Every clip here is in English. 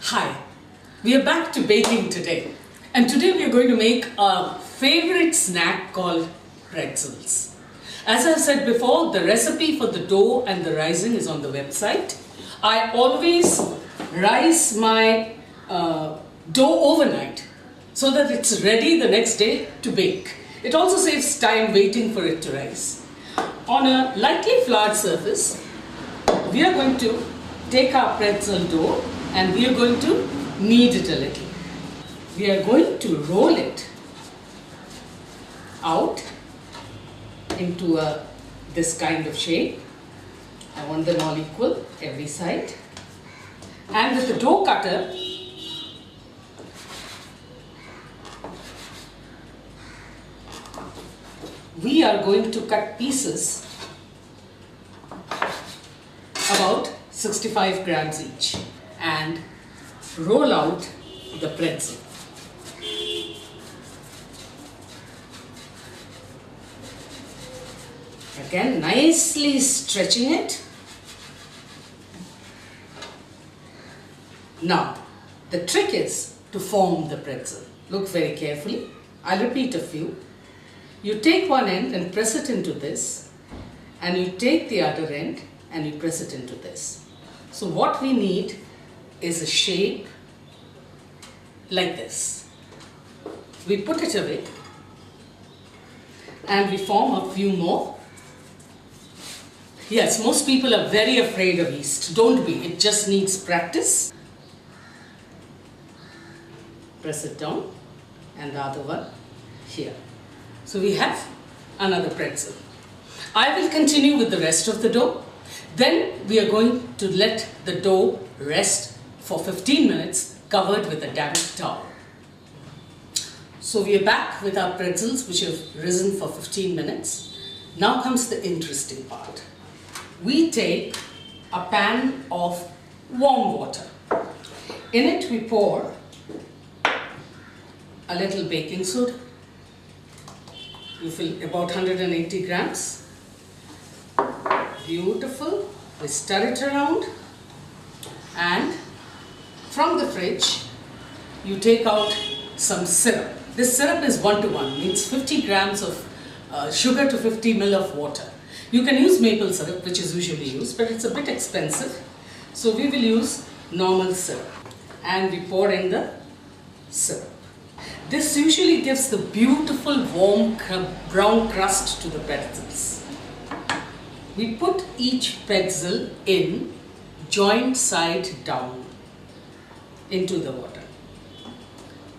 Hi, we are back to baking today, and today we are going to make a favorite snack called pretzels. As I said before, the recipe for the dough and the rising is on the website. I always rise my dough overnight so that it's ready the next day to bake. It also saves time waiting for it to rise. On a lightly floured surface, we are going to take our pretzel dough and we are going to knead it a little. We are going to roll it out into this kind of shape. I want them all equal, every side. And with the dough cutter, we are going to cut pieces about 65 grams each and roll out the pretzel. Again, nicely stretching it. Now, the trick is to form the pretzel. Look very carefully. I'll repeat a few. You take one end and press it into this, and you take the other end and you press it into this. So what we need is a shape like this. We put it away and we form a few more. Yes, most people are very afraid of yeast. Don't be, it just needs practice. Press it down and the other one here. So we have another pretzel. I will continue with the rest of the dough. Then we are going to let the dough rest for 15 minutes covered with a damp towel. So we are back with our pretzels which have risen for 15 minutes. Now comes the interesting part. We take a pan of warm water. In it we pour a little baking soda. You fill about 180 grams. Beautiful. We stir it around, and from the fridge you take out some syrup. This syrup is 1:1, means 50 grams of sugar to 50 ml of water. You can use maple syrup, which is usually used, but it's a bit expensive. So we will use normal syrup, and we pour in the syrup. This usually gives the beautiful warm brown crust to the pretzels. We put each pretzel in joint side down into the water.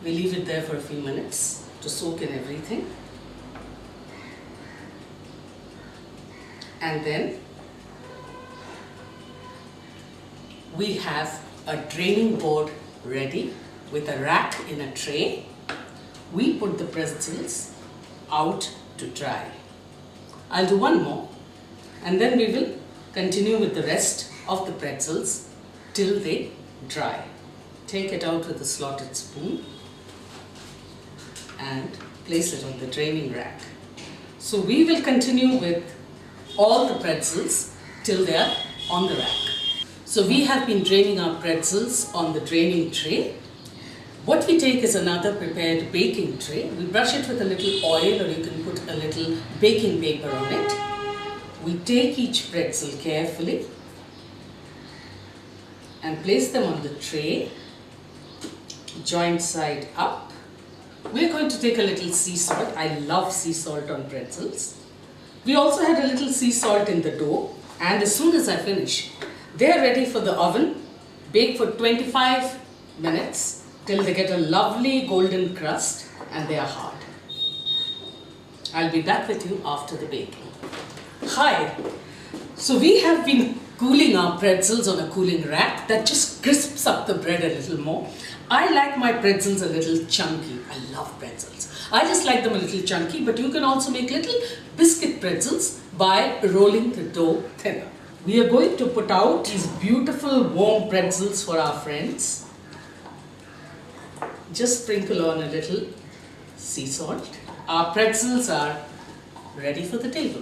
We leave it there for a few minutes to soak in everything. And then we have a draining board ready with a rack in a tray. We put the pretzels out to dry. I'll do one more, and then we will continue with the rest of the pretzels till they dry. Take it out with a slotted spoon and place it on the draining rack. So we will continue with all the pretzels till they are on the rack. So we have been draining our pretzels on the draining tray. What we take is another prepared baking tray. We brush it with a little oil, or you can put a little baking paper on it. We take each pretzel carefully and place them on the tray, joint side up. We're going to take a little sea salt. I love sea salt on pretzels. We also had a little sea salt in the dough, and as soon as I finish, they're ready for the oven. Bake for 25 minutes till they get a lovely golden crust and they are hard. I'll be back with you after the baking. Hi! So we have been cooling our pretzels on a cooling rack that just crisps up the bread a little more. I like my pretzels a little chunky. I love pretzels. I just like them a little chunky, but you can also make little biscuit pretzels by rolling the dough thinner. We are going to put out these beautiful warm pretzels for our friends. Just sprinkle on a little sea salt. Our pretzels are ready for the table.